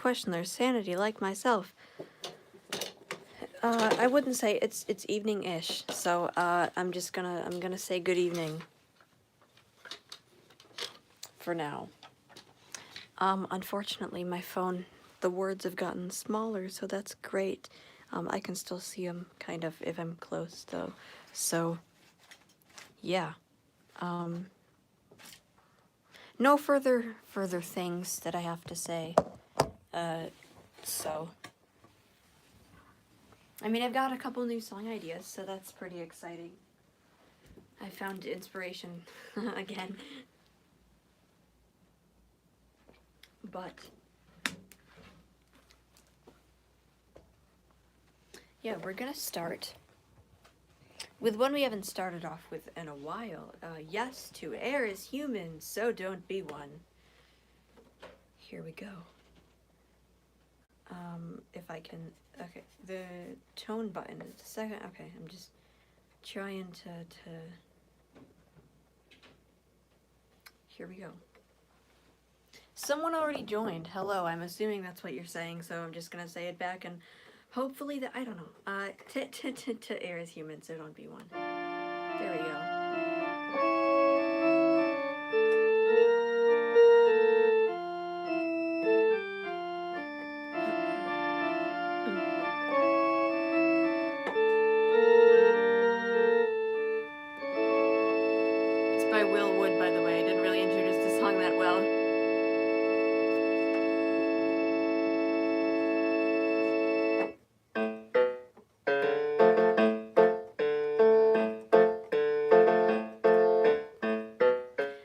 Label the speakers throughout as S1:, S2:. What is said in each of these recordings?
S1: question their sanity, like myself. I wouldn't say it's evening-ish, so I'm gonna say good evening for now. Unfortunately, my phone, the words have gotten smaller, so that's great. I can still see them, kind of, if I'm close, though. So, yeah. No further things that I have to say. So... I mean, I've got a couple new song ideas, so that's pretty exciting. I found inspiration again. But yeah, we're gonna start with one we haven't started off with in a while. Yes, to err is human, so don't be one. Here we go. If I can, okay, the tone button is a second, okay, I'm just trying to, here we go. Someone already joined, hello, I'm assuming that's what you're saying, so I'm just gonna say it back, and hopefully that, I don't know, to err is human, so don't be one. There we go. By Will Wood, by the way. I didn't really introduce the song that well.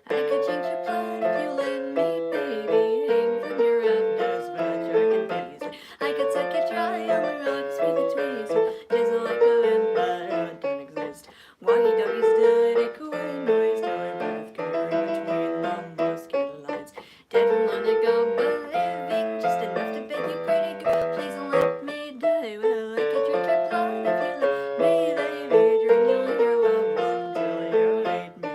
S1: I could change your plan if you let me, baby. Hang from your rafters, but you're confused. I could suck you dry on the rocks with a tweezer, just like a vampire that don't exist. Walkie-talkie static, white noise, telegraph, carry between the mosquito lines. Dead from long ago, but living just enough to beg you, pretty girl, please don't let me die. Well, I could drink your blood if you let me, baby. Drink your love until you hate me.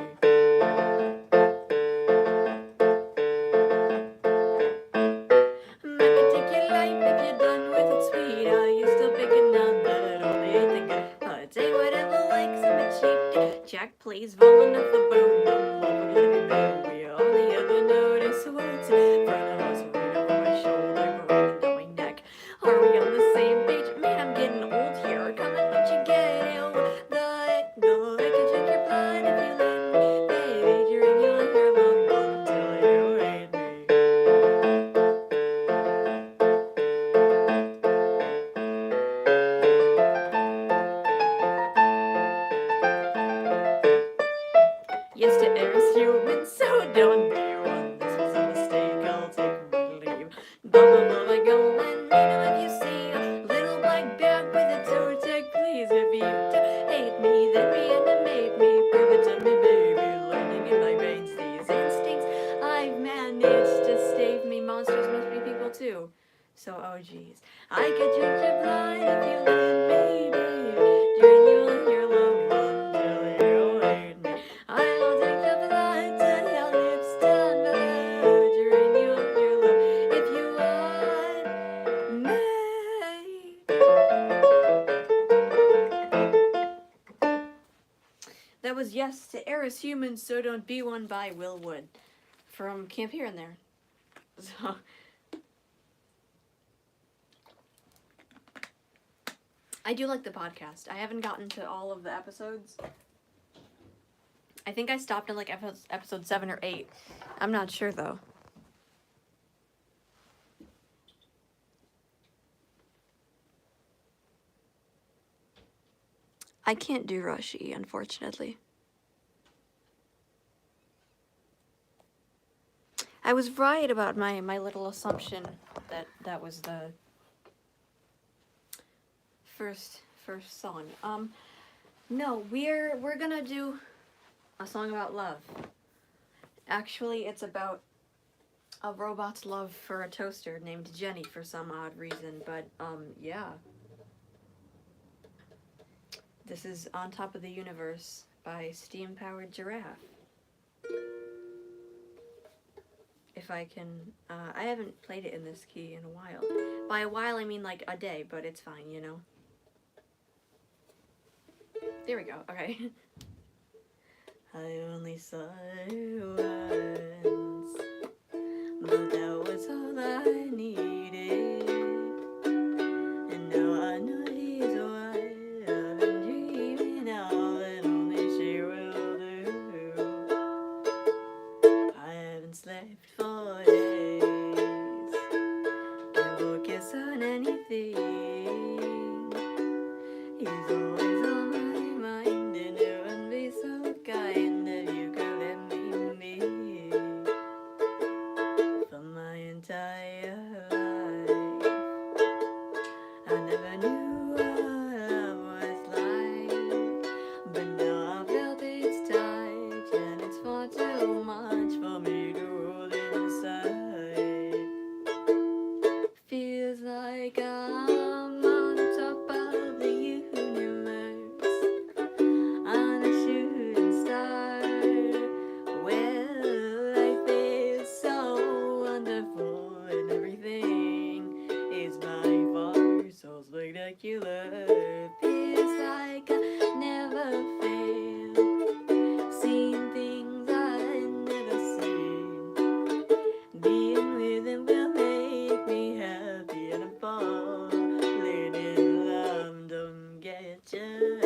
S1: I could take your life if you're done with it, sweet. Are you still picking out that only ain't the good? I'll take whatever likes I'm a cheap. Jack, please, falling off the boat. I'm over living there. We only ever notice what's in front of us, right over my shoulder, right down my neck. Are we on the same page? Man, I'm getting old here. Come on, don't you get it? Go, I can drink your blood if you let me, baby. Drink your love until you hate me. Yes, to err is human, so don't be one. This was a mistake, I'll take my leave. Bubble, go and me know if you see a little black bag with a toe tag, please. If you do hate me, then reanimate me. Prove it to me, baby. Learning in my veins these instincts I've managed to stave me. Monsters must be people too. So, oh geez. I could drink your blood if you let me, baby. Drink your love until you hate me. I'll take your blood till your lips turn blue. Drink your love if you want me. That was Yes to Err is Human, So Don't Be One by Will Wood from Camp Here and There. So, I do like the podcast. I haven't gotten to all of the episodes. I think I stopped at like episode 7 or 8. I'm not sure though. I can't do Rushy, unfortunately. I was right about my little assumption that was the first song. No, we're gonna do a song about love. Actually, it's about a robot's love for a toaster named Jenny for some odd reason, but yeah. This is On Top of the Universe by Steam Powered Giraffe. if I can, I haven't played it in this key in a while. By a while I mean like a day, but it's fine, you know. There we go, okay. I only saw you once, but that was all I needed. And now I know he's what I've been dreaming of, and only she will do. I haven't slept for days, can't focus on anything. He's always on my mind, and it wouldn't be so kind if you could let me be for my entire life. I never knew what love was like, but now I felt its touch, and it's far too much for me to hold inside. Feels like I'm on top of the universe, on a shooting star. Well, life is so wonderful, and everything is by far so spectacular. Feels like I never failed, seen things I've never seen. Being with him will make me happy, and I'm falling in love. Don't get you,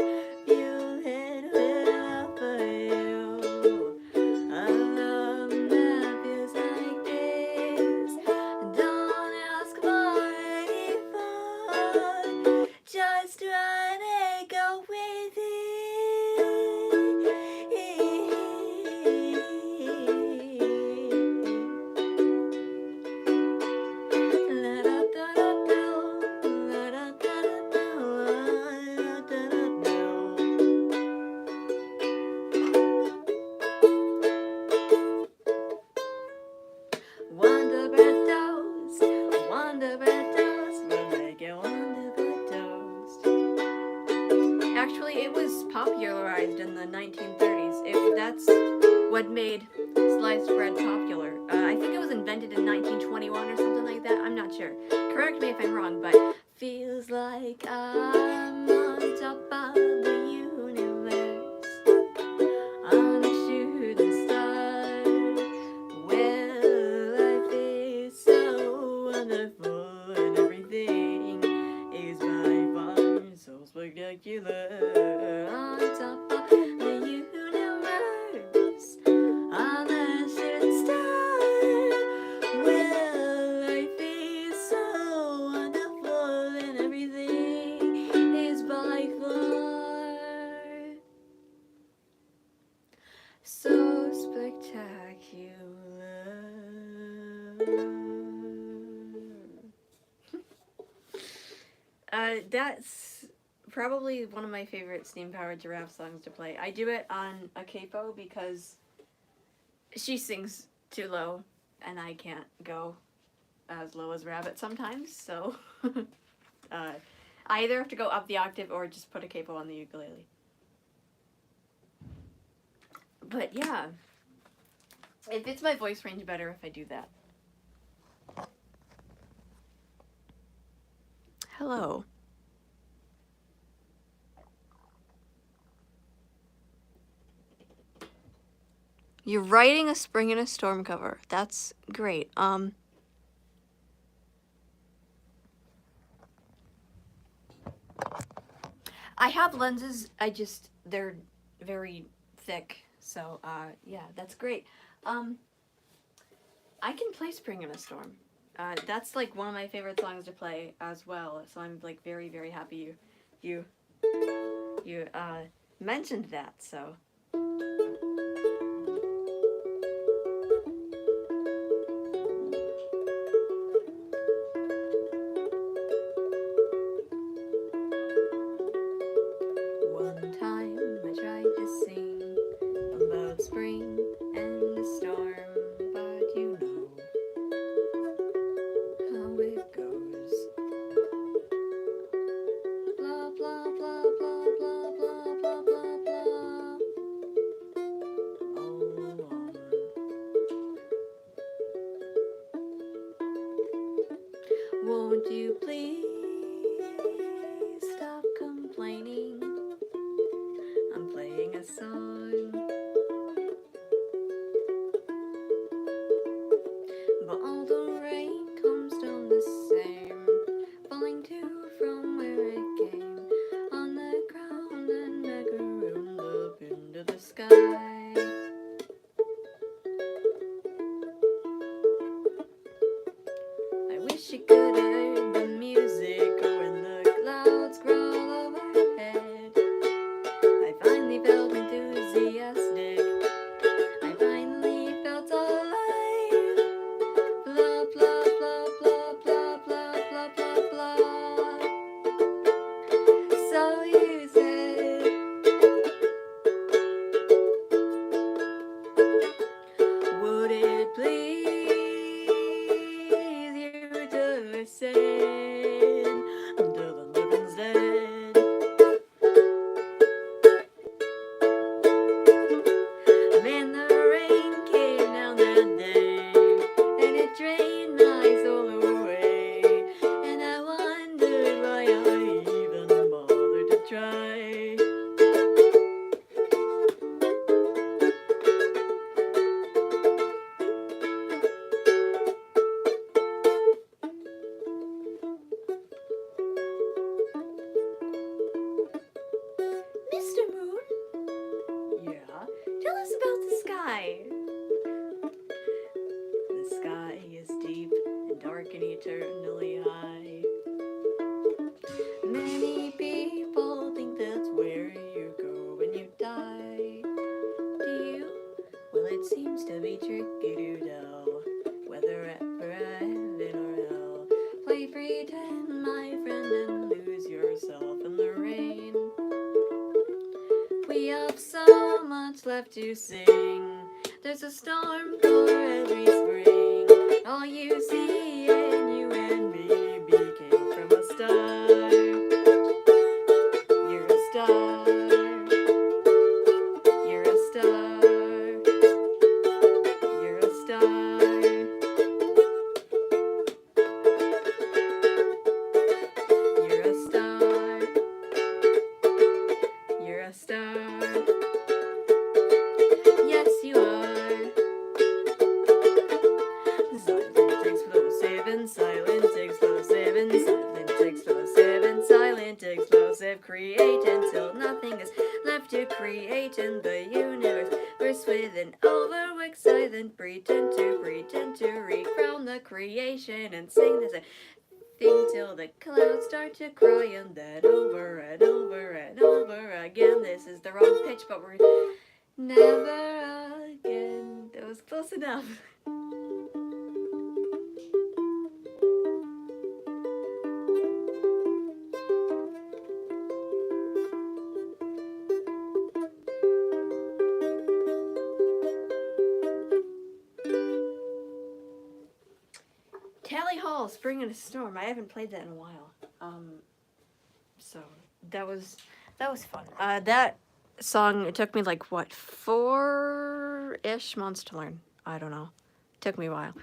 S1: feel it will for you. A love that feels like this. Don't ask for any fun, just run and go with Wonder Bread toast, we'll make it Wonder Bread toast. Actually, it was popularized in the 1930s. That's what made sliced bread popular. I think it was invented in 1921 or something like that. I'm not sure. Correct me if I'm wrong, but feels like I'm on top of the universe, on a shooting star. Well, life is so wonderful, and everything is by far so spectacular. On top of the universe, on a shooting star. Well, life is so wonderful, and everything is by far so spectacular. That's probably one of my favorite steam-powered giraffe songs to play. I do it on a capo because she sings too low, and I can't go as low as Rabbit sometimes, so I either have to go up the octave or just put a capo on the ukulele. But yeah, it fits my voice range better if I do that. Hello. You're writing a Spring in a Storm cover. That's great. I have lenses, they're very thick, so, yeah, that's great. I can play Spring in a Storm. That's, like, one of my favorite songs to play as well, so I'm, like, very, very happy you mentioned that, so. One time I tried to sing about spring and a storm, but you know how it goes. Blah blah blah blah blah blah blah blah blah. won't you please stop complaining? I'm playing a song, but all the rain comes down the same, falling to from where it came, on the ground and macarooned up into the sky. I wish you could have heard the music when the clouds growl overhead. I finally felt enthusiastic. I finally felt alive. Blah blah blah blah blah blah blah blah blah. So you said, would it please you to listen until the living's dead? Man, the rain came down that day, and it drained my soul away, and I wondered why I even bothered to try. Mr. Moon? Yeah? Tell us about the sky. The sky is deep and dark and eternally high. Many people think that's where you go when you die. Do you? Well, it seems to be tricky to tell whether ever heaven or hell. Play pretend, my friend, and lose yourself in the rain. We have so much left to sing. There's a storm for every spring. All you see and you and me became from a star. You're a star. You're a star. You're a star. You're a star. You're a star. Yes, you are. Silent, explosive, and silent, explosive, and silent, explosive, and silent, explosive. Create until nothing is left to create in the universe. Burst with an overworked silent, pretend to recrown the creation and sing this thing till the clouds start to cry, and then over and over and over again. This is the wrong pitch, but we're never again. That was close enough. Tally Hall, Spring and a Storm. I haven't played that in a while. So that was fun. That song, it took me like what, 4-ish months to learn. I don't know. It took me a while.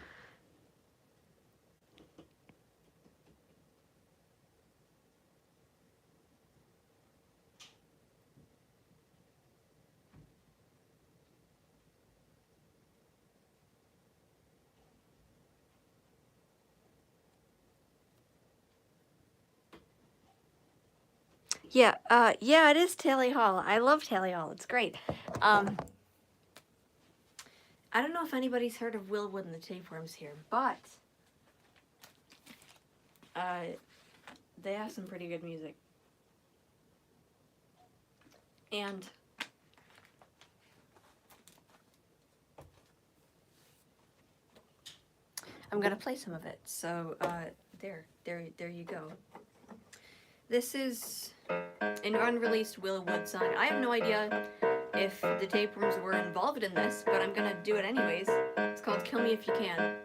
S1: Yeah, it is Tally Hall. I love Tally Hall. It's great. I don't know if anybody's heard of Willwood and the Tapeworms here, but they have some pretty good music. And I'm gonna play some of it. So there you go. This is an unreleased Willwood song. I have no idea if the Tapeworms were involved in this, but I'm gonna do it anyways. It's called Kill Me If You Can.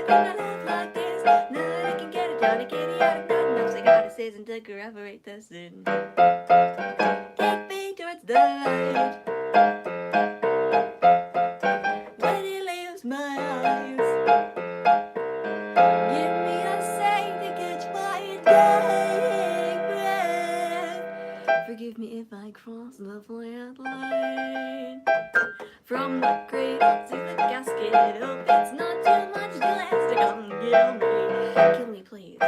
S1: could I live like this? Now I can get it down, a kitty out of nothing. Ups, I got a season to corroborate the sin. Take me towards the light. When it leaves my eyes, give me a sign to catch my dying breath. Forgive me if I cross the flat line. From the cradle to the casket, hope it's not too much to ask to come kill me please.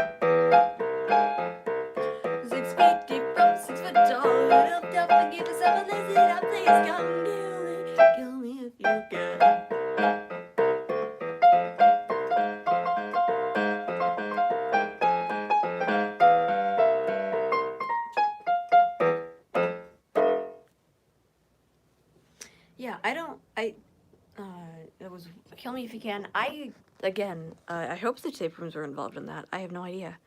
S1: 6 feet deep from 6 foot tall, lift up and give us up and lace it up, please come kill me if you can. Yeah, it was Kill Me If You Can. I hope the tape rooms were involved in that. I have no idea.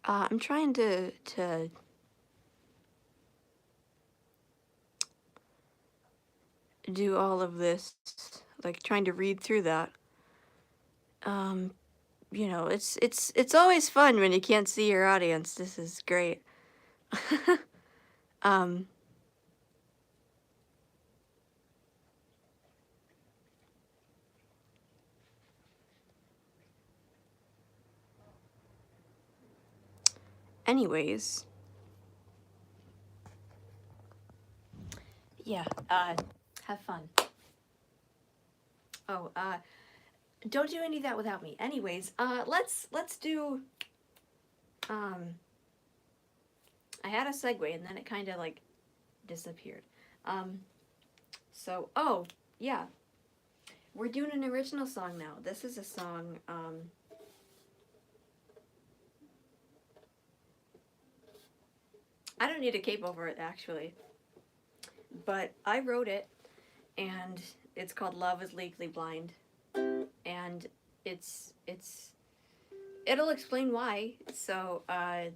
S1: I'm trying to do all of this, like trying to read through that. You know, it's always fun when you can't see your audience. This is great. um, anyways, yeah, have fun. Oh, don't do any of that without me. Anyways, let's do, I had a segue and then it kind of like disappeared. Oh, yeah. We're doing an original song now. This is a song, I don't need a cape over it actually, but I wrote it and it's called Love is Legally Blind, and it'll explain why. So I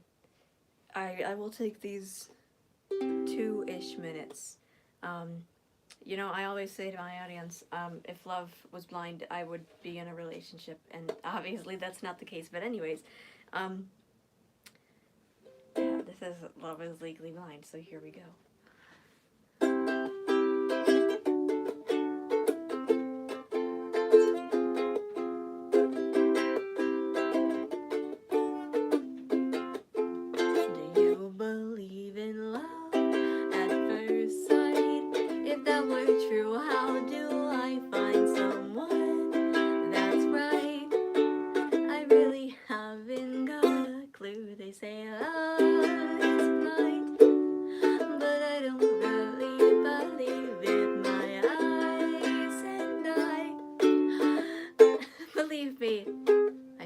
S1: will take these 2-ish minutes. You know, I always say to my audience, if love was blind, I would be in a relationship, and obviously that's not the case. But anyways, yeah, this is Love is Legally Blind. So here we go.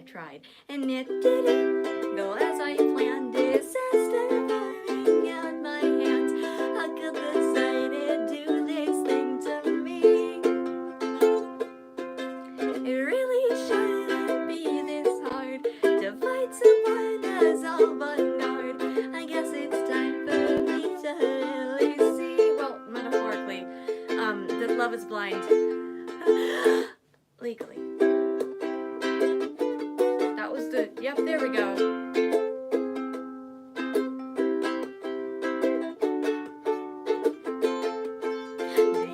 S1: Tried, and it didn't go as I planned. Disaster pouring out my hands. How could the sighted do this thing to me? It really shouldn't be this hard to fight someone that's all but guard. I guess it's time for me to really see, well, metaphorically, that love is blind. Legally. Yep, there we go. Do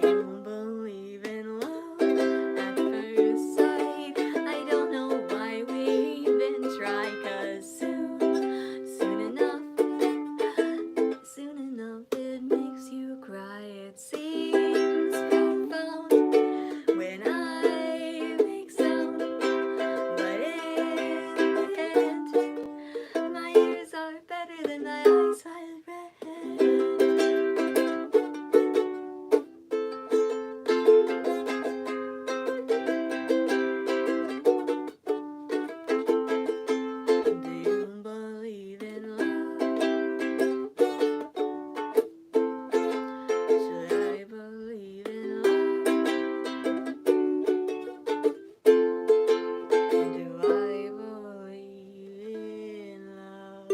S1: you believe in love at first sight? I don't know why we even try, 'cause soon enough it makes you cry. It seems profound when I make sound, but my ears are better than my eyes I've read. Do you believe in love? Should I believe in love? Do I believe in love?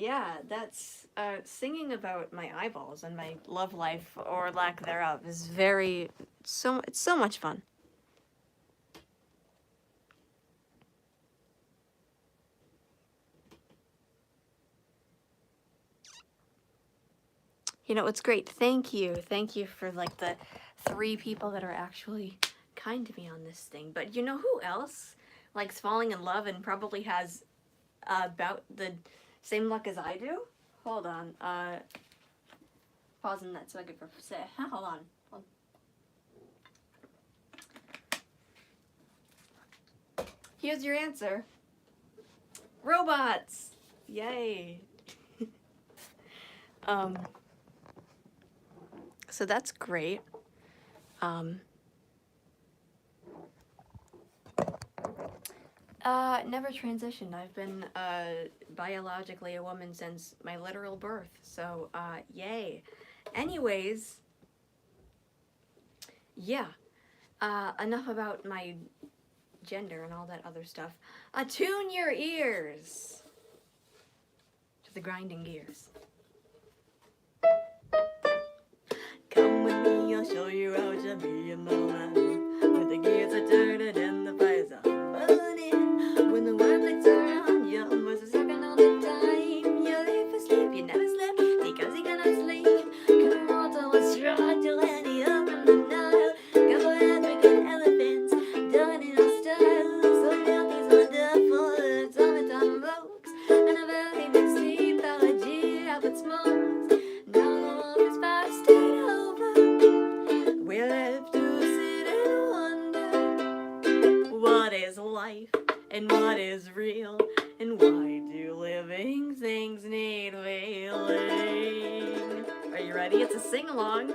S1: yeah, that's singing about my eyeballs and my love life or lack thereof is it's so much fun. You know, it's great. Thank you. Thank you for like the 3 people that are actually kind to me on this thing. But you know who else likes falling in love and probably has about the same luck as I do? Hold on. Pausing that so I could say. Hold on. Here's your answer. Robots. Yay. um so that's great. Never transitioned. I've been biologically a woman since my literal birth. So, yay. Anyways, yeah. Enough about my gender and all that other stuff. Attune your ears to the grinding gears. Come with me, I'll show you how to be in the life. With the gears are turning and the fires are burning. When the world lights around you, almost a second all the time. You live for sleep, you never slept because you cannot sleep. Couldn't water was struggle any up from the Nile. Couple African elephants done in our style. So milk is wonderful, summertime folks. And a very big sleep, allergy, up it smokes. Now the world is fast over. We're left to sit and wonder what is life and what is real, and why do living things need feeling? Are you ready? It's a sing along.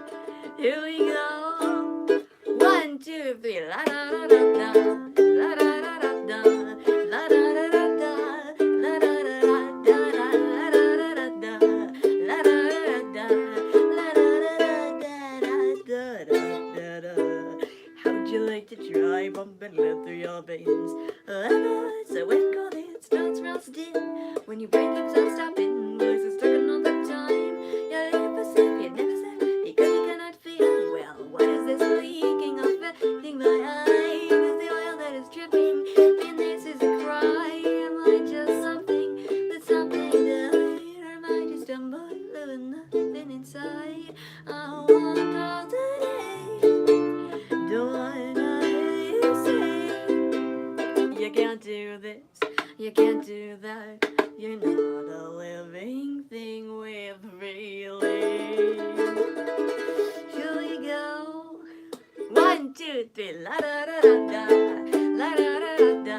S1: Here we go. 1, 2, 3. La da da da da. La da da da da. La da da da da. La da da da da. La da da da da. La da da da. La da da da da. How'd you like to try bumping lead through your veins? So when cold it starts rusting, when your brain keeps on stopping, voices talking all the time. You live as if you never said because you cannot feel. Well, what is this leaking, affecting my eyes? Is the oil that is dripping? And this is a cry. Am I just something that's something died? Or am I just a bottle with nothing inside? I want all today. Don't wanna hear you say you can't do this, you can't do that. You're not a living thing with feeling. Here we go. 1, 2, 3. La da da da da. La da da da da.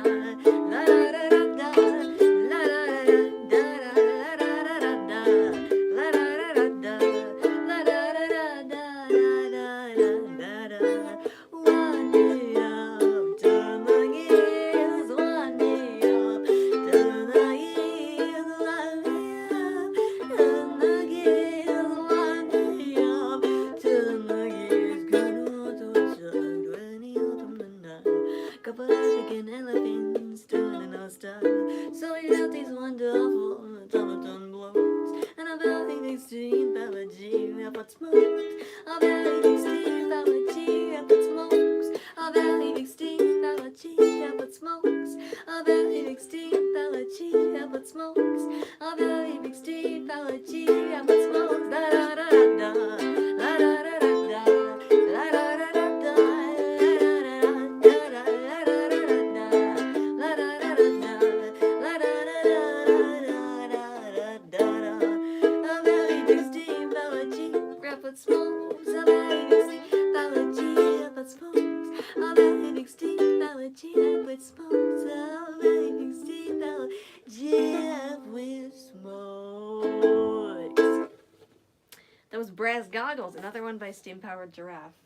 S1: La da da da da. La da da da da. La da da da da. La da da da da. La da da da da. Da da da da. One day up, turn the gears. One day up, turn the gears. One day up, turn the gears. One day up, turn the gears. Couple African elephants turning our style. So your health is wonderful, automaton blows. And a very extreme biology, what smokes. A very extreme biology, what smokes. A very extreme biology, what smokes. A very extreme biology, what smokes. A very extreme biology, what smokes. Da da da da da. La da da da da. La da da da da. Smokes, a very big steam biology, but smokes, a very big steam biology with smokes, a very big steam biology with smokes. That was Brass Goggles, another one by Steam Powered Giraffe.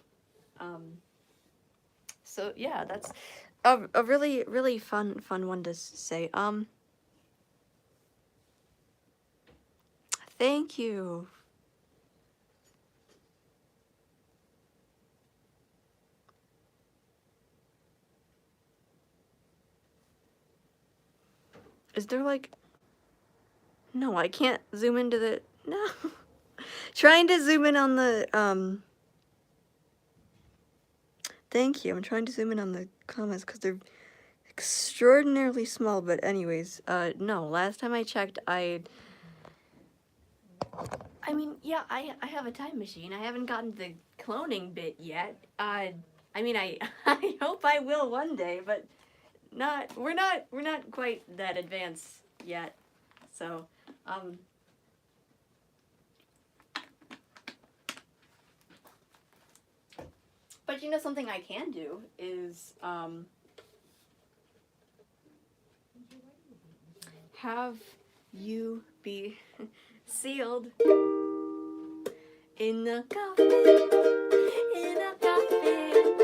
S1: So yeah, that's a really really fun one to say. Thank you. Is there like No, I can't zoom into the, no. Trying to zoom in on the, thank you. I'm trying to zoom in on the comments because they're extraordinarily small, but anyways, no, last time I checked, I mean, yeah, I have a time machine. I haven't gotten to the cloning bit yet. I mean, I hope I will one day, but we're not quite that advanced yet. So, but you know, something I can do is, have you be sealed in a coffin, in a coffin.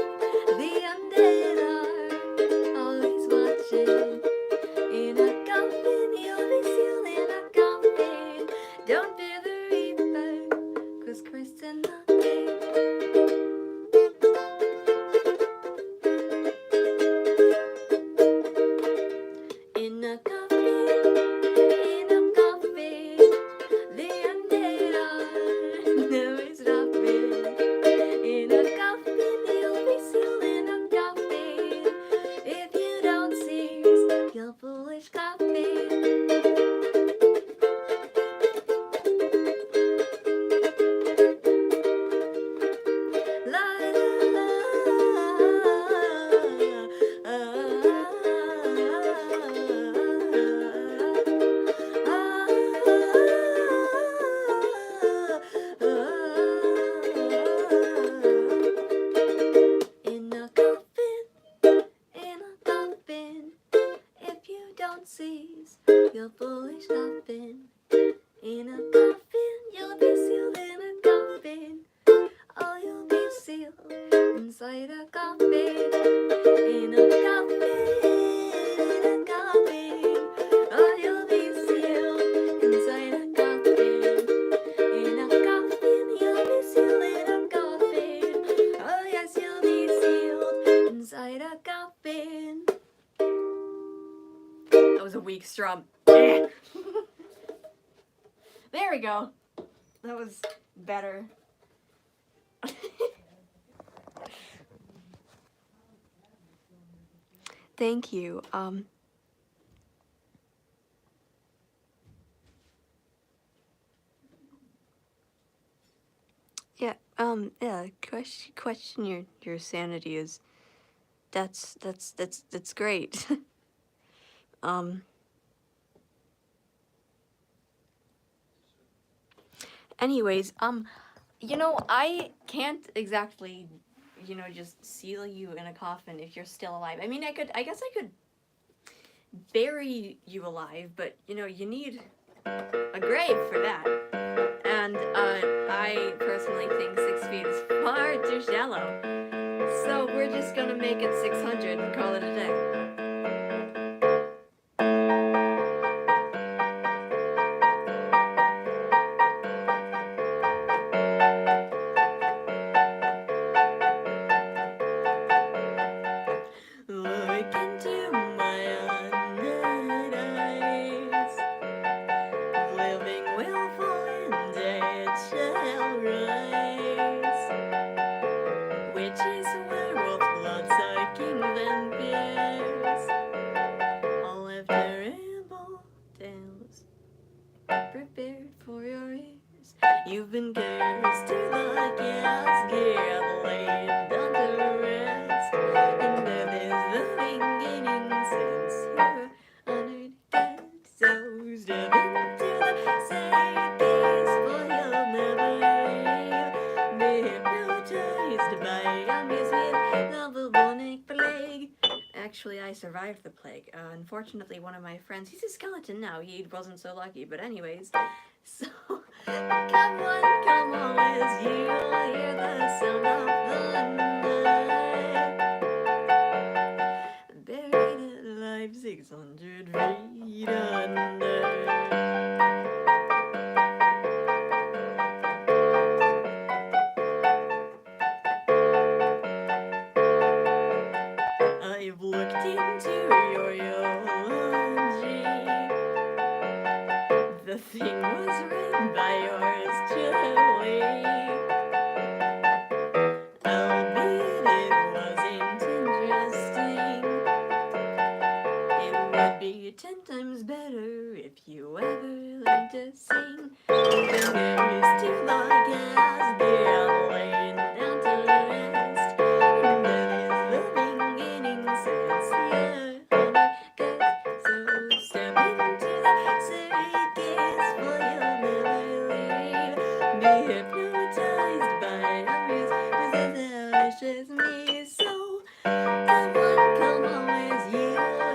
S1: The undead are always watching. In a coffin, you'll be sealed in a coffin. Don't fear the reaper, 'cause Kristen knocking. In a coffin, in a coffin. The undead are never stopping. In a coffin, you'll be sealed in a coffin. If you don't seize your foolish coffin. La la la in a coffin, in a coffin. If you don't seize your foolish coffin. In a coffin, you'll be sealed in a coffin. Oh, you'll be sealed inside a coffin. In a coffin, in a coffin. Oh, you'll be sealed inside a coffin. In a coffin, you'll be sealed in a coffin. Oh, yes, you'll be sealed inside a coffin. That was a weak strum. There we go. That was better. Thank you. Yeah, question your sanity is, that's great. Anyways, you know, I can't exactly, you know, just seal you in a coffin if you're still alive. I mean, I guess I could bury you alive, but, you know, you need a grave for that. And, I personally think 6 feet is far too shallow. So we're just gonna make it 600 and call it a day. Look into my undead eyes, living willful and dead shall rise. Witches, werewolf, blood-sucking vampires, all have terrible tales prepared for your ears. You've been cursed to the chaos gear, laid down to rest, and death is the beginning since you're honored dead. So step into the sacred gaze, for you'll never be hypnotized by amusement, the bubonic plague. Actually, I survived the plague. Unfortunately, one of my friends, he's a skeleton now, he wasn't so lucky, but anyways, so, come on, as you'll hear the sound of thunder, buried alive 600 feet under. I've looked into your eulogy. The the thing was read by yours truly. Albeit it wasn't interesting, it would be 10 times better if you ever learned to sing. Fingers to the gas, get laying down to rest. That is the beginning since the honey gets so step into the circus, for you'll never leave. Be hypnotized by others, this is me. So come on, as you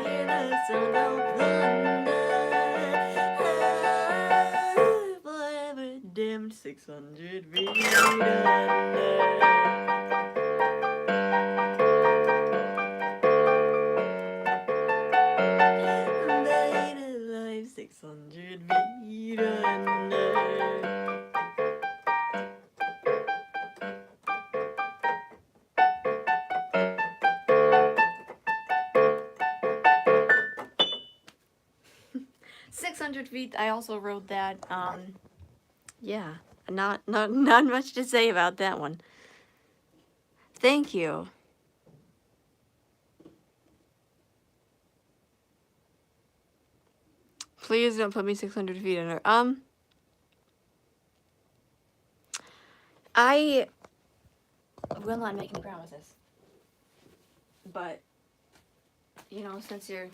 S1: hear the sound of thunder. Forever dimmed 600 feet under. Buried alive 600 feet under. 600 feet. I also wrote that. Yeah, not much to say about that one. Thank you. Please don't put me 600 feet under. I will not make any promises. But you know, since you're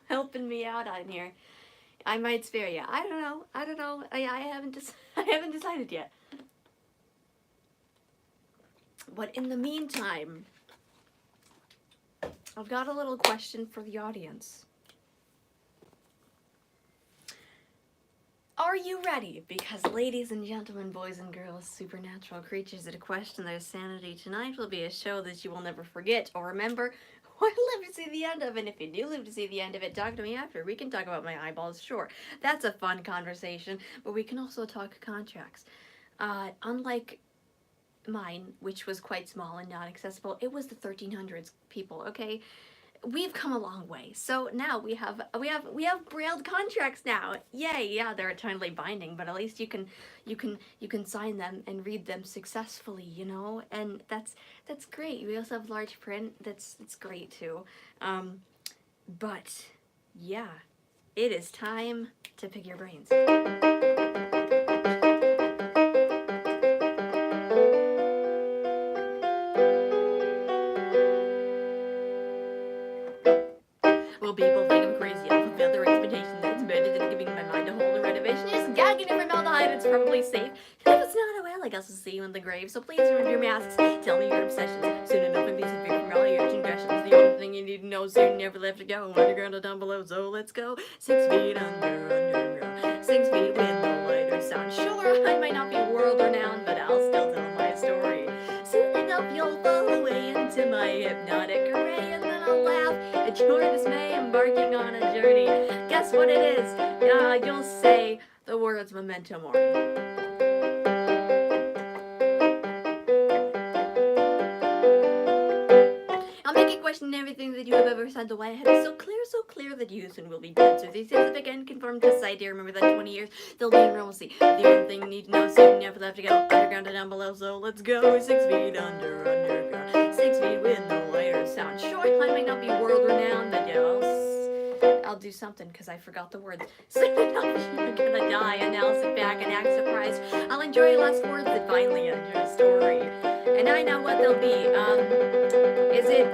S1: helping me out on here, I might spare you. I don't know. I haven't I haven't decided yet. But in the meantime, I've got a little question for the audience. Are you ready? Because ladies and gentlemen, boys and girls, supernatural creatures that question their sanity, tonight will be a show that you will never forget or remember or live to see the end of. And if you do live to see the end of it, talk to me after. We can talk about my eyeballs, sure. That's a fun conversation, but we can also talk contracts. Unlike mine, which was quite small and not accessible, it was the 1300s, people, okay? We've come a long way. So now we have brailled contracts now. Yay! Yeah, they're eternally binding, but at least you can sign them and read them successfully, you know? And that's great. We also have large print. That's great too. But yeah, it is time to pick your brains. Well, people think I'm crazy. I'll fulfill their expectation that it's better than giving my mind a whole renovation. Just gagging it formaldehyde, it's probably safe. And if it's not, oh well, I guess I'll see you in the grave. So please remove your masks. Tell me your obsessions. Soon enough, and be severe from all your transgressions. The only thing you need to know soon, never left to go. Underground or down below, so let's go. 6 feet underground. 6 feet with no light or sound. Sure, I might not be world renowned, but I'll still tell my story. Soon enough, you'll fall away into my hypnotic array, and then I'll laugh at your dismay, embarking on a journey. Guess what it is? You'll say the words memento mori. I'll make it question everything that you have ever said. The way I have it so clear that you soon will be dead. So these days, if again confirmed to sight, dear, remember that 20 years they'll be in normalcy. The only thing you need to know soon, never left to go underground and down below. So let's go 6 feet underground, 6 feet with no light or sound. Sure, I might not be world renowned, but yeah, I'll do something because I forgot the words. Soon enough, you're gonna die, and I'll sit back and act surprised. I'll enjoy your last words that finally end your story, and I know what they'll be. Is it?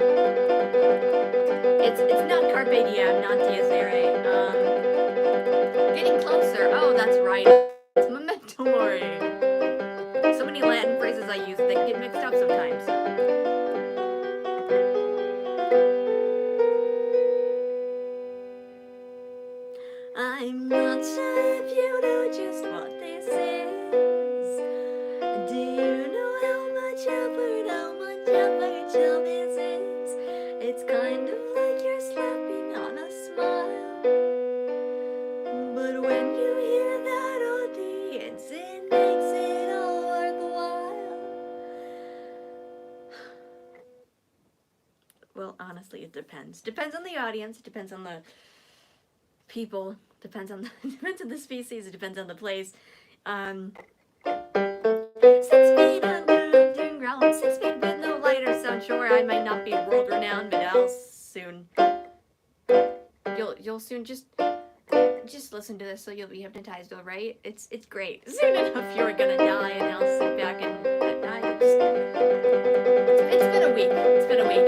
S1: It's not carpe diem, not dies irae. Getting closer. Oh, that's right. It's memento mori. So many Latin phrases I use that they get mixed up sometimes. I'm not sure if you know just what this is. Do you know how much effort job this is? It's kind of like you're slapping on a smile. But when you hear that audience, it makes it all worthwhile. Well, honestly, it depends. Depends on the audience, it depends on the people Depends on the depends on the species. It depends on the place. 6 feet under, doing ground. 6 feet with no light or sound. Sure, I might not be world renowned, but I'll soon. You'll soon just listen to this, so you'll be hypnotized. All right, it's great. Soon enough, you're gonna die, and I'll sit back and it's been a week. It's been a week.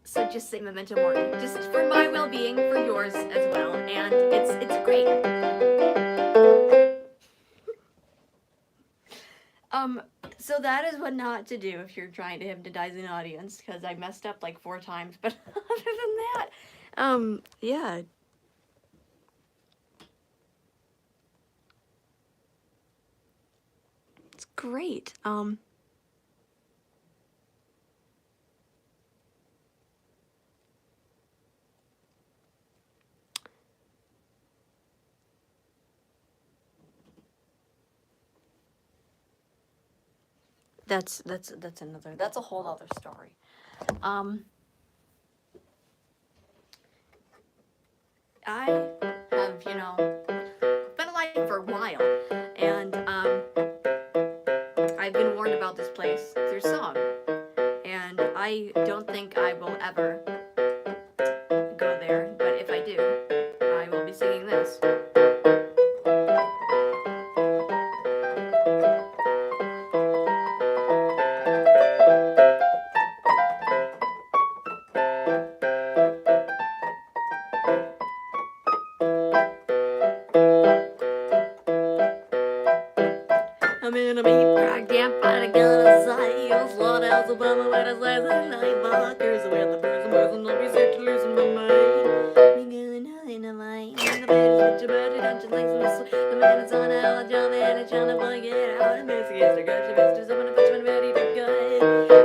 S1: So just say memento mori, just for my well-being, for yours as well, and it's great. So that is what not to do if you're trying to hypnotize an audience, because I messed up like 4 times, but other than that, yeah. It's great. That's a whole other story. I have, been alive for a while, and I've been warned about this place through song, and I don't think I will ever go there, but if I do, I will be singing this. I'm in a beat crack camp, but I gotta say, I'll slow down the bummer when I say the night walkers with the person, I'll be set to losing my mind. You going out in the mind, in the bed is what you better, don't you think so? The man is on out, John man is trying to boy get out, and Missy is the girl, she best to someone to put you ready to go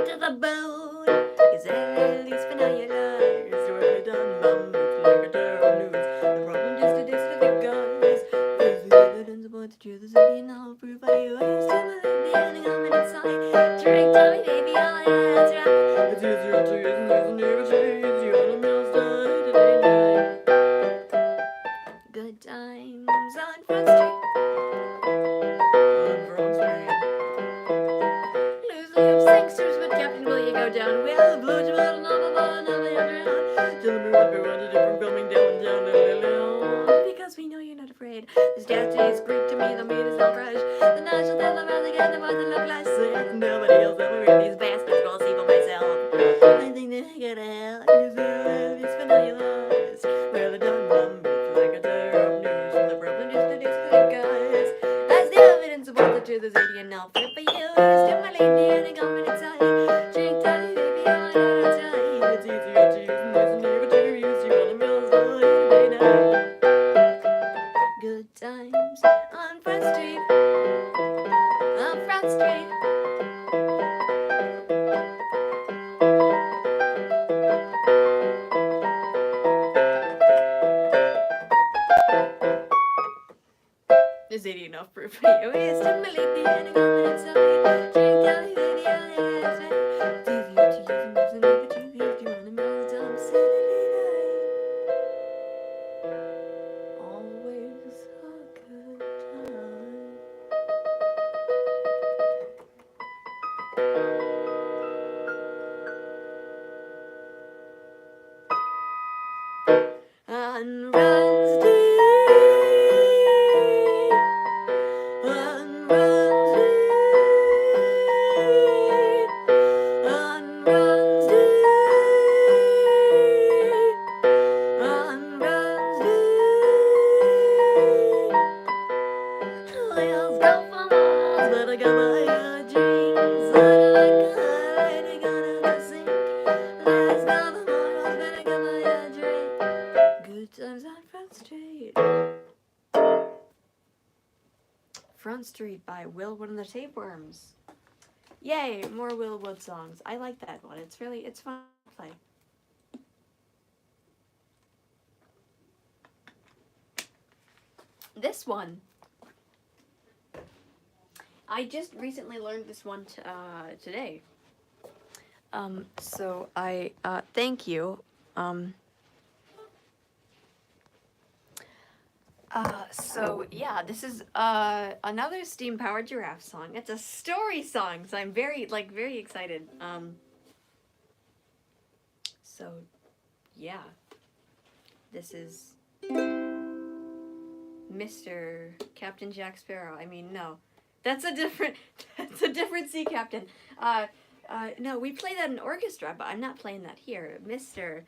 S1: to the bone. Is that at least for now you lies? So if you done bum, it's like a terrible news. The problem just it is to the guys. There's the evidence about the truth is that you know, proof by you. I used to believe the ending of it inside. Drink, tell me, baby, all I that's right. It's easier to use and there's a never change. You on a mill's die today night. Good times on Front Street. On Front Street. Loosely of sangsters, but Captain, will you go down? Well, blue you out and on the line, on the other hand. Tell me what we want to do from coming down, down, because we know you're not afraid. This destiny is Greek to me, the meat is all fresh. The national tell them how they get the ones that look like sick. Nobody else ever read these bastards, gonna see for myself. I think that I gotta help you feel these finales. Well, the done bum, it's like a terror of news. And the problem is to these guys. As the evidence about the truth is 80 and now fit for you. You stimulate the ending of it inside. Drink time, baby, all I gotta tell you. It's easier to use and there's never to use. You on a mill's day now. Good times on Front Street. On Front Street. Is 80 enough proof for you? Is stimulate the ending of it inside. Drink down, baby, all I gotta say. It's easier to use and there's never to use. You on a mill's Saturday night. Always a good time. On Run Street, on Run Street, on Run Street, on Run Street. Wheels go for miles, but I got my dreams. I gonna the sink. Let's go for miles, but I got my dreams. Good times on Front Street. Front Street by Willwood and the Tapeworms. Yay, more Willwood songs. I like that one. It's fun to play. This one, I just recently learned this one today. So I thank you. So yeah, this is another steam powered giraffe song. It's a story song, so I'm very excited. So yeah, this is Mr. Captain Jack Sparrow. I mean, no, that's a different that's a different sea captain. Uh, no, we play that in orchestra, but I'm not playing that here. Mr.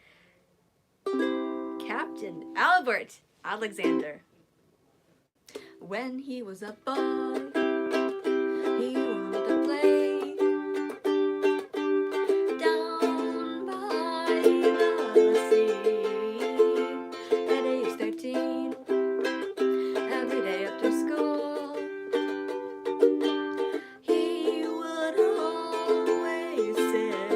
S1: Captain Albert Alexander. When he was a boy, he wanted to play down by the sea. At age 13, every day after school, he would always sail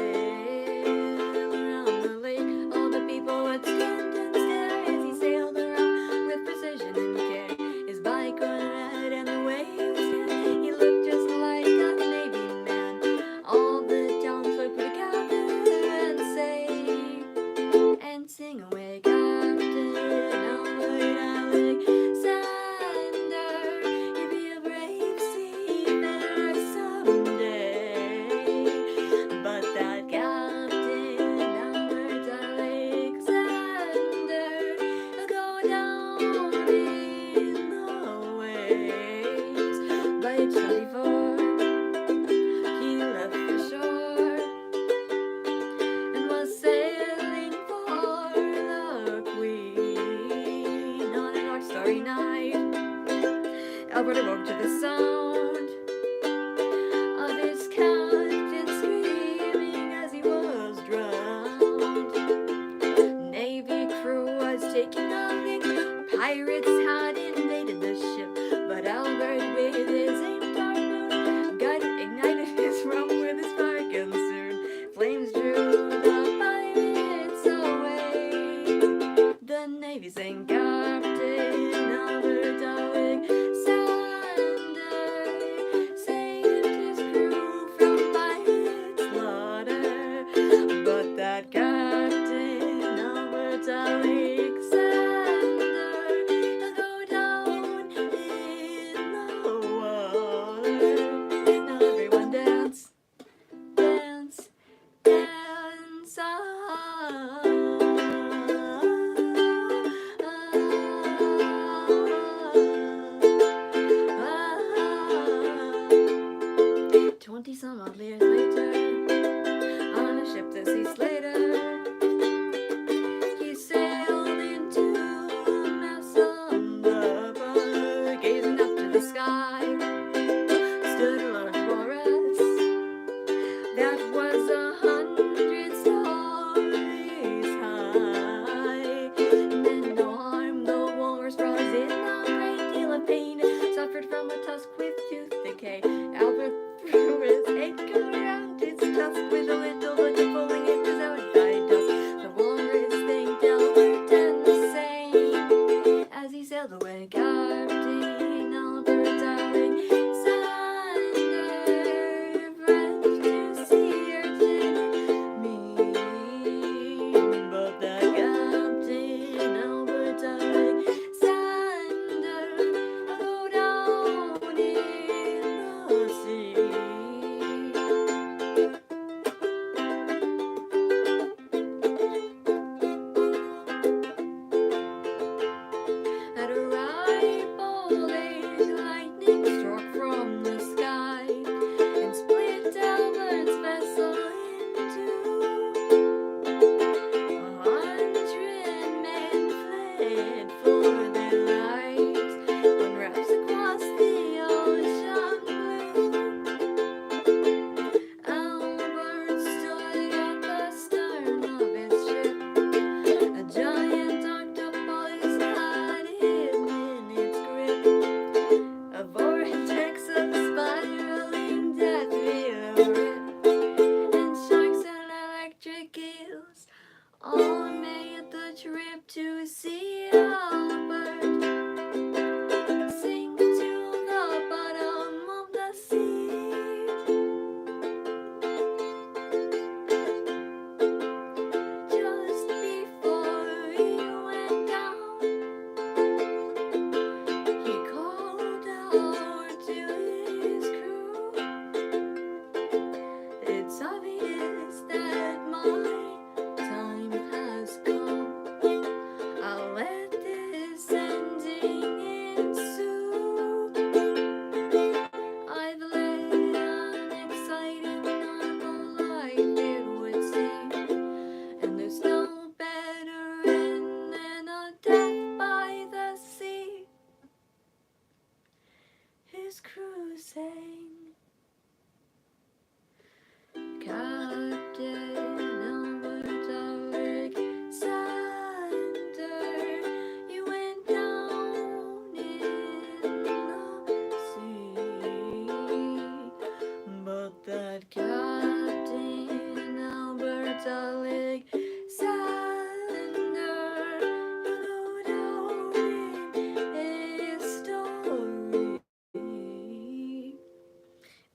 S1: around the lake. All the people would stand and stare as he sailed around with precision and care. His bike would ride and the way he would stand, he looked just like a Navy man. All the townsfolk would gather and say and sing away, Captain Albert Alexander, you'd be a brave seafarer someday. But that Captain Albert Alexander will go down in the waves. By age 24, he left the shore and was sailing for the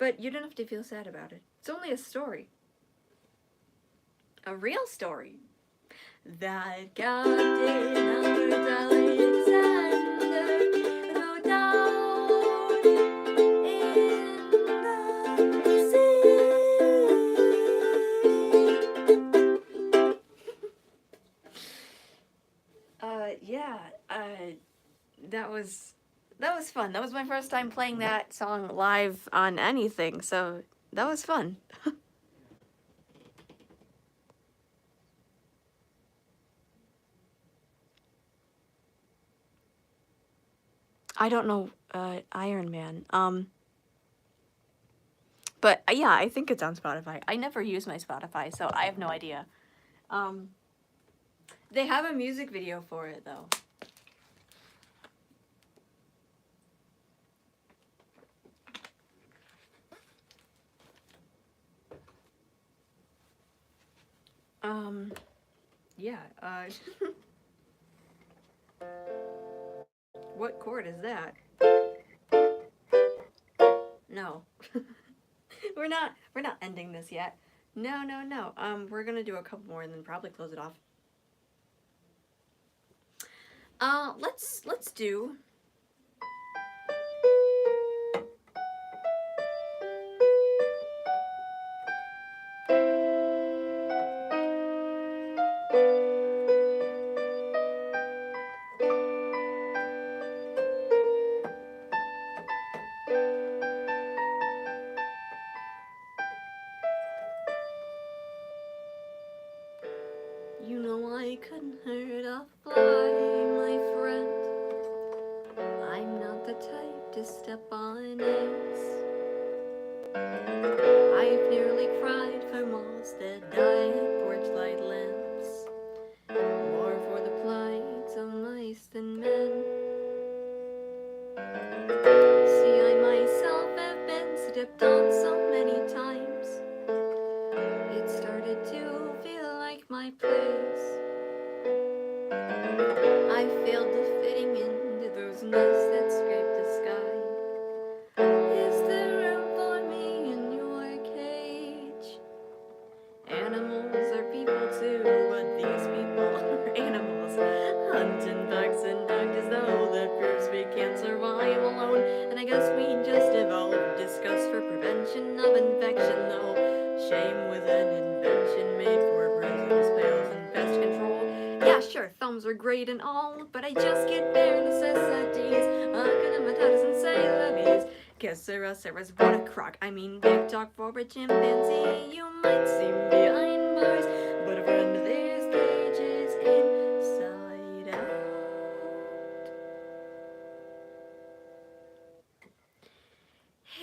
S1: But you don't have to feel sad about it. It's only a story. A real story. That Captain Albert Alexander go down in the sea. Yeah, that was fun. That was my first time playing that song live on anything, so that was fun. I don't know Iron Man. But yeah, I think it's on Spotify. I never use my Spotify, so I have no idea. They have a music video for it though. Yeah, what chord is that? No. we're not ending this yet. No. We're gonna do a couple more and then probably close it off. Let's do You know I couldn't hurt a fly, my friend. I'm not the type to step on ants. I've nearly cried for moths that die at porch light lamps. More for the plight of mice than men. See, I myself have been stepped on so many times. It started to feel like my place. I failed to fitting into those nests that scrape the sky. Is there room for me in your cage? Animals are people too, but these people are animals. Hunting bugs and dogs as though that proves we can't survive alone. And I guess we just evolved disgust for prevention of infection, though. Shame with an invention made for prisons, pails, and pest control. Yeah, sure, thumbs are great and all, but I just get bare necessities. Hakuna Matatas and say the bees. Sarah's what a crock. I mean, big talk for a chimpanzee. You might seem behind bars, but a friend of theirs cages inside out.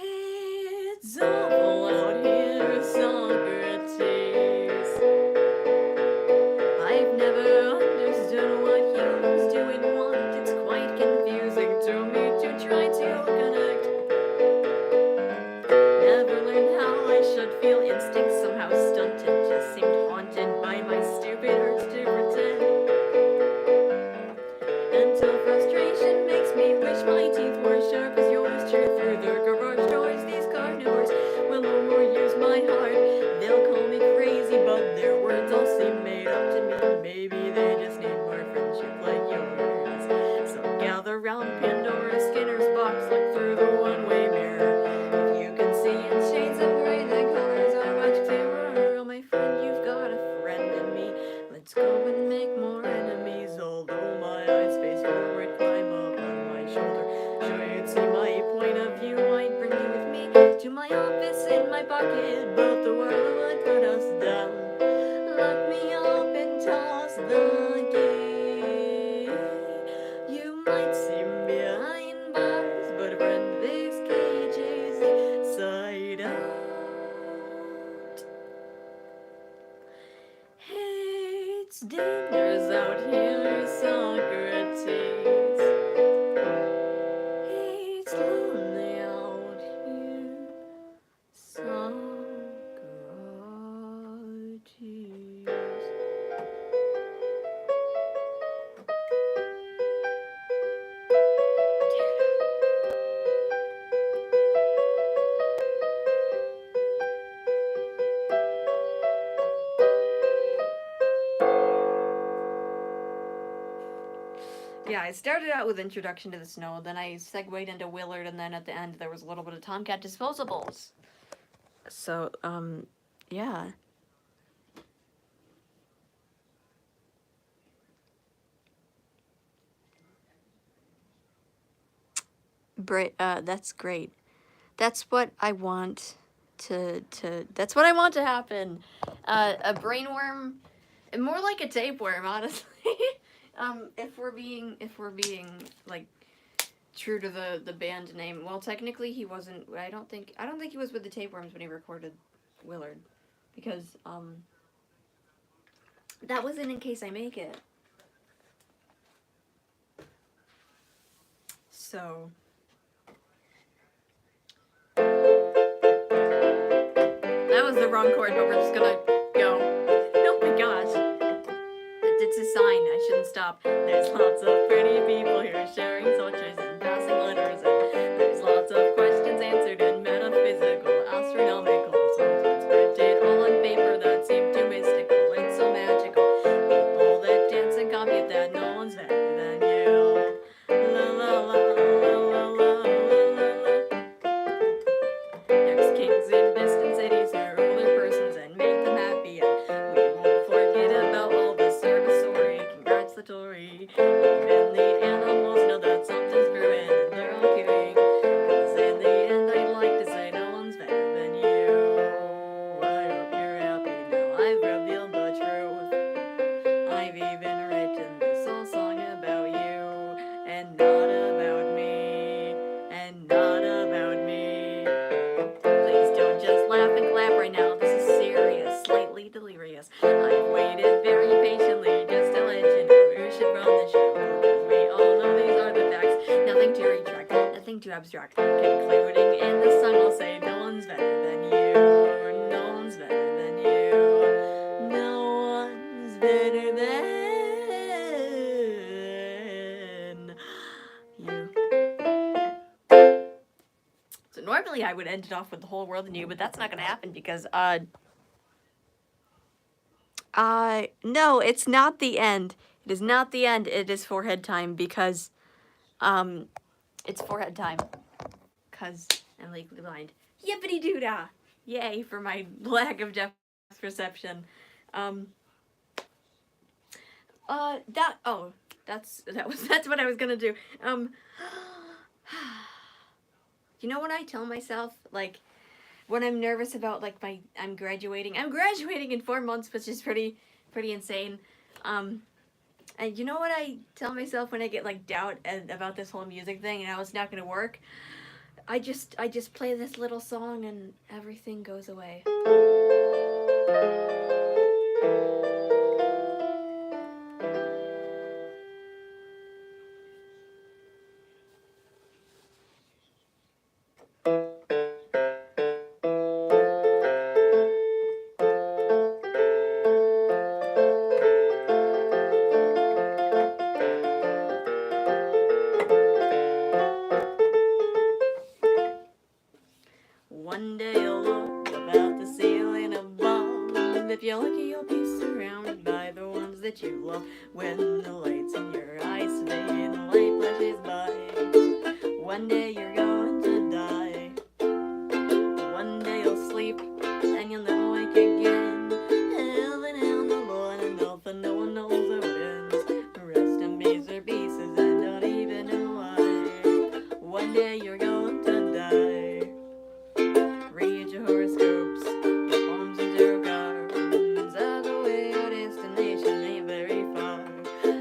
S1: It's awful out here, Socrates. I've never understood what humans do and want. It's quite confusing to me to try to connect. Never learned how I should feel. Instinct somehow stunted, just seemed haunted by my Yeah, I started out with Introduction to the Snow, then I segued into Willard, and then at the end there was a little bit of Tomcat Disposables. So, yeah. That's great. That's what I want that's what I want to happen. A brainworm, more like a tapeworm, honestly. If we're being like true to the band name. Well, technically he wasn't. I don't think he was with the Tapeworms when he recorded Willard, because that wasn't In Case I Make It. So that was the wrong chord, but we're just gonna go. Oh my gosh. It's a sign. I shouldn't stop. There's lots of pretty people here sharing torches and passing letters, and there's lots of questions answered in metaphysical, astronomical, sometimes printed all on paper that seem too mystical and so magical. People that dance and compute that no one's better than you. La la la la la la la la. There's kings in distant cities who rule their persons and make them happy, and we won't forget about all the serviceory, congratulatory. Even the animals know that something's brewing, and they're all kidding. 'Cause in the end, I'd like to say no one's better than you. I hope you're happy now. I've revealed the truth. I've even written this whole song about you, and not about me, and not about me. Please don't just laugh and clap right now. This is serious, slightly delirious. I've waited very patiently just to let you know who should run the show. 'Cause we all know these are the facts. Nothing to retract, nothing too abstract. Concluding in the song, I'll say no one's better than you. No one's better than you. No one's better than you. So normally I would end it off with The Whole World in You, but that's not gonna happen because no, it's not the end. It is not the end. It is forehead time because it's forehead time because I'm legally blind. Yippity doo dah! Yay for my lack of depth perception. That's what I was gonna do. You know what I tell myself, like, when I'm nervous about, like, I'm graduating in 4 months, which is pretty insane. And you know what I tell myself when I get, like, doubt about this whole music thing and how it's not gonna work? I just play this little song and everything goes away. One day you'll look about the ceiling above. If you're lucky, you'll be surrounded by the ones that you love. When the lights in your eyes fade and the light flashes by, one day you're going to die. One day you'll sleep and you'll never wake again. Heaven and the Lord and nothing, no one knows how it ends. Rest in peace or pieces and don't even know why. One day you're going to die. Read your horoscopes, your poems and tarot cards. Either way, your destination ain't very far.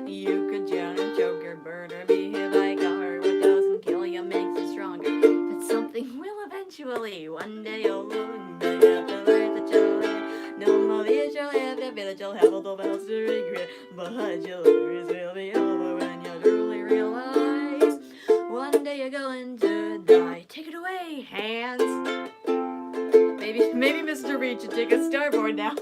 S1: You could drown and choke or burn or be hit by a car. What doesn't kill you makes you stronger. But something will eventually. One day you'll look back at the life that you'll live. No more that you'll have to be, that you'll have all the vows to regret. But your worries will be over when you truly realize one day you're going to die. Take it away, hands. Maybe Mr. Reed should take a starboard now.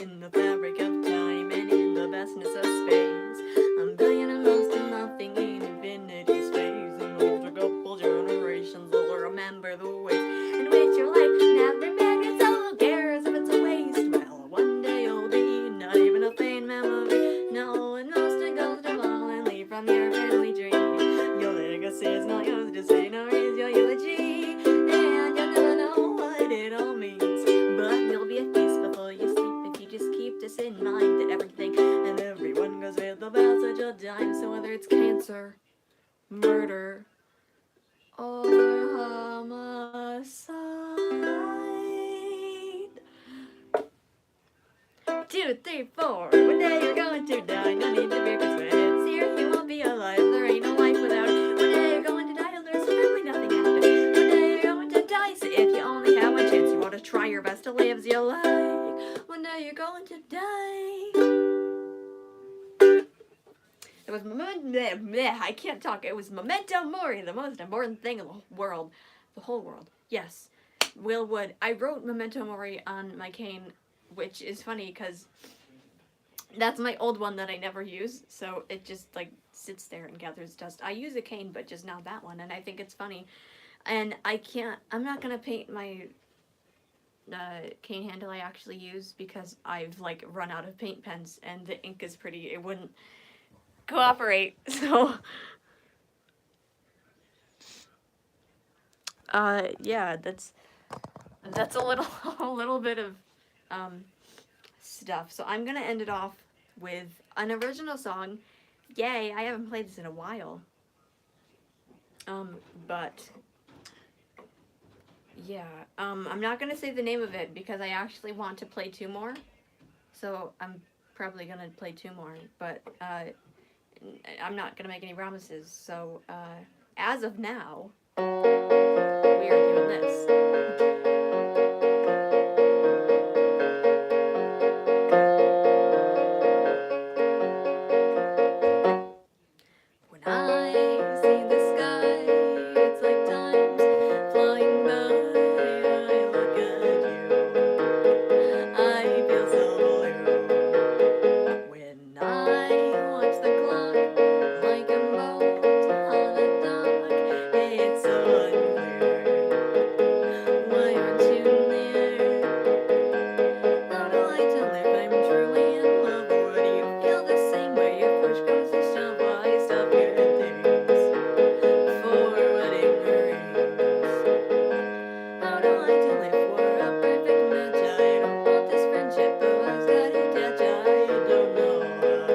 S1: In the fabric of time and in the vastness of space, a billion and most of nothing in infinity space. And over a couple generations will remember the ways in which your 2, 3, 4. One day you're going to die. No need to fear, 'cause when it's here, you won't be alive. There ain't no life without it. One day you're going to die, and there's really nothing after. One day you're going to die, so if you only have one chance, you ought to try your best to live your life. One day you're going to die. It was I can't talk. It was memento mori, the most important thing in the world. The whole world. Yes. Will Wood. I wrote memento mori on my cane, which is funny because that's my old one that I never use. So it just like sits there and gathers dust. I use a cane, but just not that one. And I think it's funny. And I'm not going to paint my cane handle I actually use because I've like run out of paint pens and the ink is pretty. It wouldn't cooperate. So yeah, that's a little bit of stuff. So I'm gonna end it off with an original song. Yay, I haven't played this in a while. But yeah, I'm not gonna say the name of it because I actually want to play 2 more. So I'm probably gonna play 2 more, but I'm not gonna make any promises. So as of now, we are doing this. When I see the sky, it's like time's flying by. I look at you, I feel so blue. When I watch the clock, like a boat on a dock, it's so unclear. Why aren't you near? How do I tell if I'm truly in love? Or do you feel the same way? If push comes to shove, why stop good things for wedding rings? How do I tell if we're a perfect match? I don't want this friendship, but I've got to catch. I don't know how.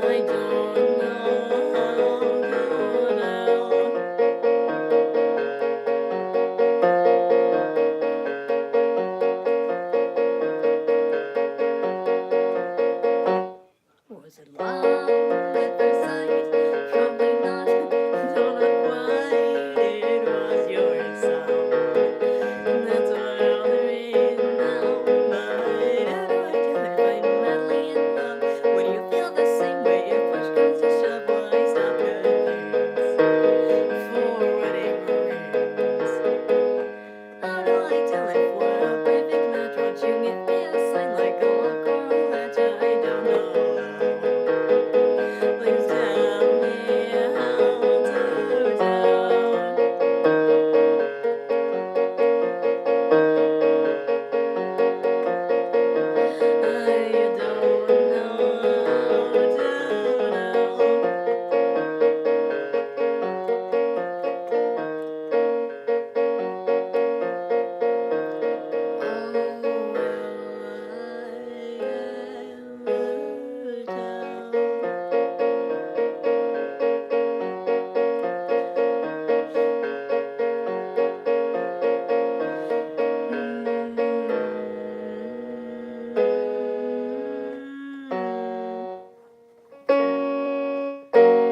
S1: I don't know how to now. Was it love at first sight? Probably not. Don't know quite. It was your sound. That's what I'll read now. But how do I tell if I'm madly in love? Would you feel the same way if push comes to shove? Why stop good things for wedding rings? How do I tell if we're a perfect match? Won't you give me a sign like a lock or a latch? I don't know how. Please tell me how to tell. I don't know how to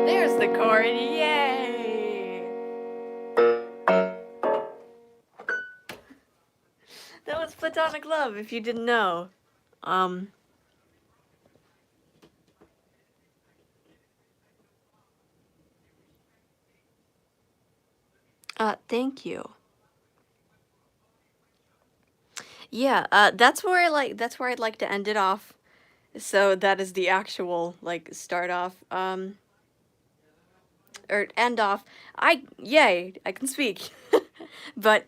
S1: There's the chord, yay! That was Platonic Love, if you didn't know. Thank you. Yeah, that's where I'd like to end it off. So that is the actual, like, start off, or end off. Yay, I can speak. But,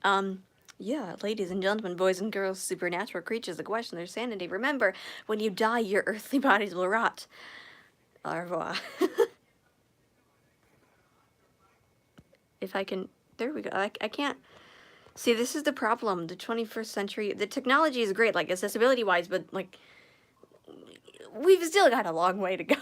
S1: yeah, ladies and gentlemen, boys and girls, supernatural creatures that question their sanity. Remember, when you die, your earthly bodies will rot. Au revoir. If I can, there we go. I can't, see, this is the problem. The 21st century, the technology is great, like, accessibility-wise, but, like, we've still got a long way to go.